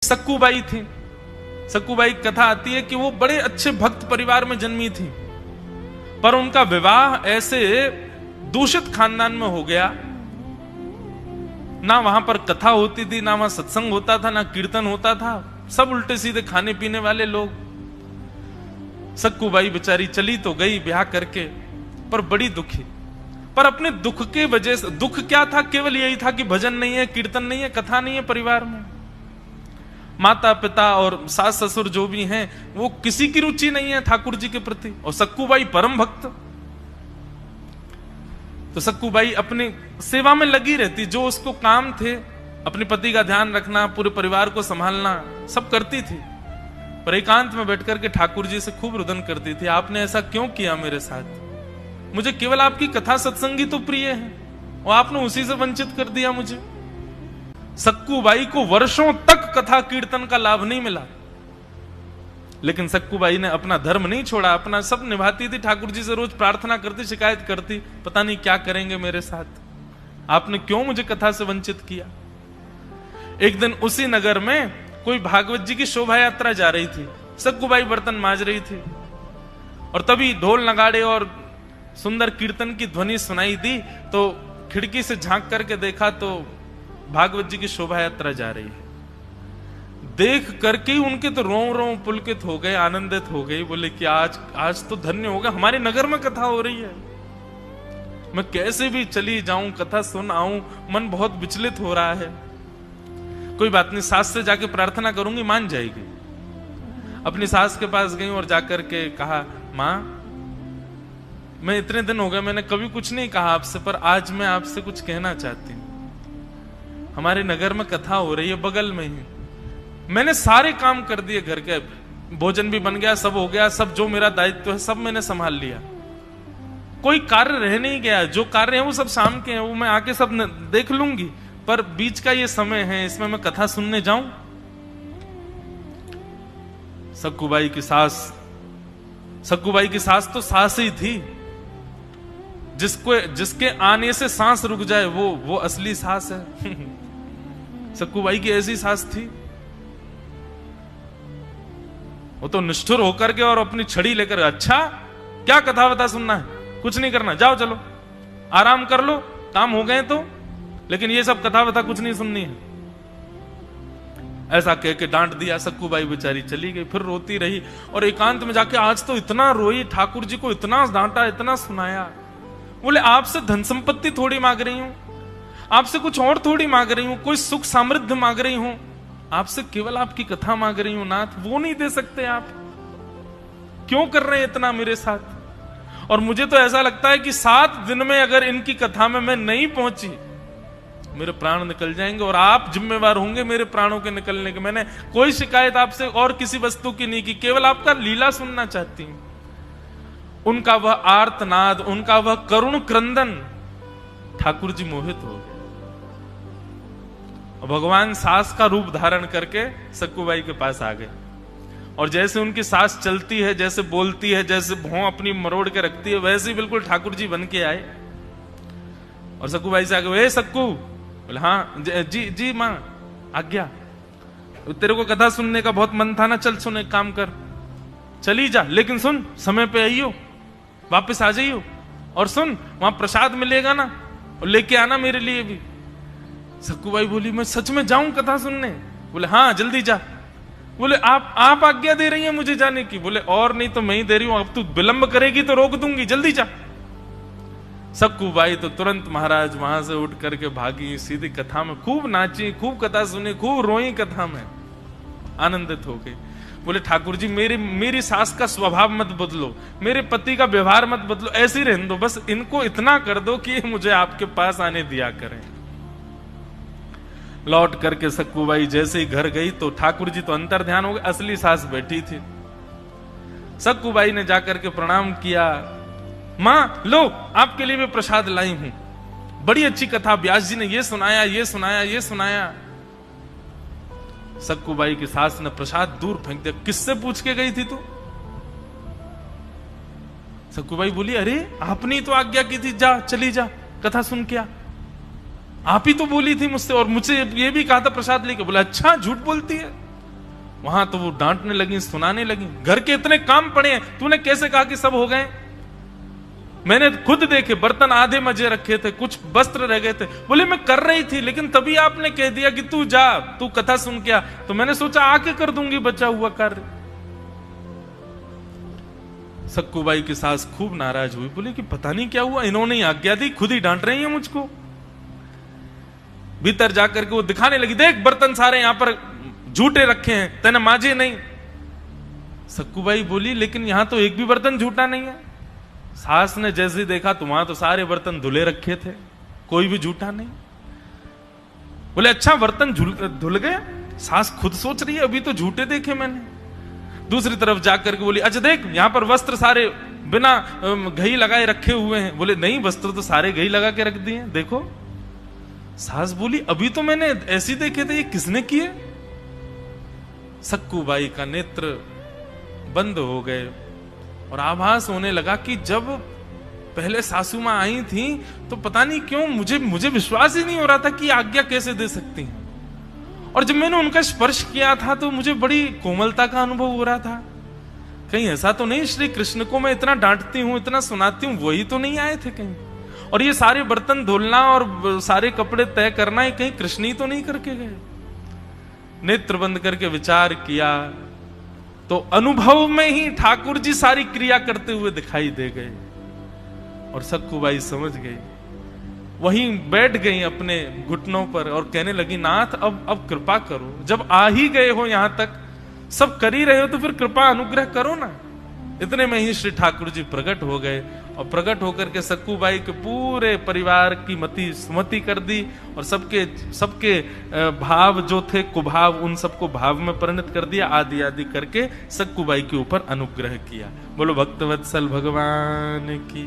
सक्कूबाई थी। सक्कूबाई कथा आती है कि वो बड़े अच्छे भक्त परिवार में जन्मी थी, पर उनका विवाह ऐसे दूषित खानदान में हो गया। ना वहां पर कथा होती थी, ना वहां सत्संग होता था, ना कीर्तन होता था, सब उल्टे सीधे खाने पीने वाले लोग। सक्कूबाई बेचारी चली तो गई ब्याह करके, पर बड़ी दुखी। पर अपने दुख के वजह से, दुख क्या था, केवल यही था कि भजन नहीं है, कीर्तन नहीं है, कथा नहीं है परिवार में। माता पिता और सास ससुर जो भी हैं, वो किसी की रुचि नहीं है ठाकुर जी के प्रति, और सक्कूबाई परम भक्त। तो सक्कूबाई अपनी सेवा में लगी रहती, जो उसको काम थे, अपने पति का ध्यान रखना, पूरे परिवार को संभालना, सब करती थी। पर एकांत में बैठकर के ठाकुर जी से खूब रुदन करती थी, आपने ऐसा क्यों किया मेरे साथ? मुझे केवल आपकी कथा सत्संगी तो प्रिय है, और आपने उसी से वंचित कर दिया मुझे। सक्कूबाई को वर्षों तक कथा कीर्तन का लाभ नहीं मिला, लेकिन सक्कूबाई ने अपना धर्म नहीं छोड़ा, अपना सब निभाती थी। ठाकुर जी से रोज प्रार्थना करती, शिकायत करती, पता नहीं क्या करेंगे मेरे साथ, आपने क्यों मुझे कथा से वंचित किया। एक दिन उसी नगर में कोई भागवत जी की शोभा यात्रा जा रही थी, सक्कूबाई बर्तन मांज रही थी, और तभी ढोल नगाड़े और सुंदर कीर्तन की ध्वनि सुनाई दी। तो खिड़की से झांक करके देखा तो भागवत जी की शोभा यात्रा जा रही है। देख करके उनके तो रों पुलकित हो गए, आनंदित हो गई, बोले कि आज तो धन्य होगा, हमारे नगर में कथा हो रही है, मैं कैसे भी चली जाऊं, कथा सुन आऊं, मन बहुत विचलित हो रहा है। कोई बात नहीं, सास से जाके प्रार्थना करूंगी, मान जाएगी। अपनी सास के पास गई और जाकर के कहा, मां, मैं इतने दिन हो गए, मैंने कभी कुछ नहीं कहा आपसे, पर आज मैं आपसे कुछ कहना चाहती हूं। हमारे नगर में कथा हो रही है, बगल में ही, मैंने सारे काम कर दिए, घर के भोजन भी बन गया, सब हो गया, सब जो मेरा दायित्व है सब मैंने संभाल लिया, कोई कार्य रह नहीं गया, जो कार्य है वो सब शाम के हैं, वो मैं आके सब देख लूंगी, पर बीच का ये समय है, इसमें मैं कथा सुनने जाऊं? सक्कूबाई की सास तो सास ही थी, जिसके आने से सांस रुक जाए वो असली सास है। सक्कूबाई की ऐसी सास थी, वो तो निष्ठुर होकर के और अपनी छड़ी लेकर, अच्छा क्या कथा वथा सुनना है, कुछ नहीं करना, जाओ चलो आराम कर लो, काम हो गए तो, लेकिन ये सब कथा वथा कुछ नहीं सुननी है। ऐसा कह के डांट दिया, सक्कूबाई बेचारी चली गई। फिर रोती रही और एकांत में जाके आज तो इतना रोई, ठाकुर जी को इतना डांटा, इतना सुनाया। बोले आपसे धन संपत्ति थोड़ी मांग रही हूं, आपसे कुछ और थोड़ी मांग रही हूं, कोई सुख समृद्धि मांग रही हूं, आपसे केवल आपकी कथा मांग रही हूं नाथ, वो नहीं दे सकते आप? क्यों कर रहे हैं इतना मेरे साथ? और मुझे तो ऐसा लगता है कि 7 दिन में अगर इनकी कथा में मैं नहीं पहुंची, मेरे प्राण निकल जाएंगे और आप जिम्मेवार होंगे मेरे प्राणों के निकलने के। मैंने कोई शिकायत आपसे और किसी वस्तु की नहीं की, केवल आपका लीला सुनना चाहती हूं। उनका वह आर्तनाद, उनका वह करुण क्रंदन, ठाकुर जी मोहित हो गए। भगवान सास का रूप धारण करके सक्कूबाई के पास आ गए, और जैसे उनकी सास चलती है, जैसे बोलती है, जैसे भौं अपनी मरोड़ के रखती है, वैसे ही बिल्कुल ठाकुर जी बन के आए। और सक्कूबाई से आगे, सक्कू, बोले हाँ जी मां, आज्ञा, तेरे को कथा सुनने का बहुत मन था ना, चल सुन, एक काम कर, चली जा, लेकिन सुन समय पे आइयो, वापस आ जाइयो, और सुन वहां प्रसाद मिलेगा ना, और लेके आना मेरे लिए भी। सक्कूबाई बोली, मैं सच में जाऊं कथा सुनने? बोले हाँ जल्दी जा। बोले आप आज्ञा दे रही हैं मुझे जाने की? बोले और नहीं तो मैं ही दे रही हूं, अब तू विलंब करेगी तो रोक दूंगी, जल्दी जा। सक्कूबाई तो तुरंत महाराज वहां से उठ करके भागी, सीधी कथा में खूब नाची, खूब कथा सुनी, खूब रोई, कथा में आनंदित हो गई। बोले ठाकुर जी मेरी सास का स्वभाव मत बदलो, मेरे पति का व्यवहार मत बदलो, ऐसे ही रहने दो, बस इनको इतना कर दो कि मुझे आपके पास आने दिया करें। लौट करके सक्कूबाई जैसे ही घर गई तो ठाकुर जी तो अंतर ध्यान हो गए, असली सास बैठी थी। सक्कूबाई ने जाकर के प्रणाम किया, मां लो आपके लिए मैं प्रसाद लाई हूं, बड़ी अच्छी कथा, व्यास जी ने ये सुनाया, ये सुनाया, ये सुनाया। सक्कूबाई की सास ने प्रसाद दूर फेंक दिया, किससे पूछ के गई थी तू? सक्कूबाई बोली, अरे आपने तो आज्ञा की थी, जा चली जा कथा सुन के आ, आप ही तो बोली थी मुझसे, और मुझे ये भी कहा था प्रसाद लेके। बोला अच्छा झूठ बोलती है, वहां तो वो डांटने लगी, सुनाने लगी, घर के इतने काम पड़े हैं, तूने कैसे कहा कि सब हो गए? मैंने खुद देखे, बर्तन आधे मजे रखे थे, कुछ वस्त्र रह गए थे। बोले मैं कर रही थी, लेकिन तभी आपने कह दिया कि तू जा, तू कथा सुन के आ, तो मैंने सोचा आके कर दूंगी बचा हुआ कार्य। सक्कूबाई की सास खूब नाराज हुई, बोले कि पता नहीं क्या हुआ, इन्होंने आज्ञा दी, खुद ही डांट रही है मुझको। भीतर जाकर के वो दिखाने लगी, देख बर्तन सारे यहां पर झूठे रखे हैं, तेने माजे नहीं। सक्कूबाई बोली लेकिन यहां तो एक भी बर्तन झूठा नहीं है। सास ने जैसे देखा तो वहां तो सारे बर्तन धुले रखे थे, कोई भी झूठा नहीं। बोले अच्छा बर्तन धुल गए? सास खुद सोच रही है अभी तो झूठे देखे मैंने। दूसरी तरफ जाकर के बोली अच्छा देख यहां पर वस्त्र सारे बिना घी लगाए रखे हुए हैं। बोले नहीं, वस्त्र तो सारे घी लगा के रख दिए, देखो। सास बोली अभी तो मैंने ऐसे देखे थे, ये किसने किए? सक्कूबाई का नेत्र बंद हो गए और आभास होने लगा कि जब पहले सासू मां आई थी तो पता नहीं क्यों मुझे विश्वास ही नहीं हो रहा था कि आज्ञा कैसे दे सकती हैं, और जब मैंने उनका स्पर्श किया था तो मुझे बड़ी कोमलता का अनुभव हो रहा था। कहीं ऐसा तो नहीं श्री कृष्ण को मैं इतना डांटती हूं, इतना सुनाती हूं, वही तो नहीं आए थे कहीं? और ये सारे बर्तन धुलना और सारे कपड़े तय करना ही कहीं कृष्ण ही तो नहीं करके गए? नेत्र बंद करके विचार किया तो अनुभव में ही ठाकुर जी सारी क्रिया करते हुए दिखाई दे गए और सक्कूबाई समझ गई। वहीं बैठ गई अपने घुटनों पर और कहने लगी नाथ अब कृपा करो, जब आ ही गए हो यहां तक, सब कर ही रहे हो तो फिर कृपा अनुग्रह करो ना। इतने में ही श्री ठाकुर जी प्रकट हो गए और प्रकट होकर के सक्कूबाई के पूरे परिवार की मति सुमति कर दी और सबके भाव जो थे कुभाव, उन सबको भाव में परिणत कर दिया, आदि आदि करके सक्कूबाई के ऊपर अनुग्रह किया। बोलो भक्तवत्सल भगवान की।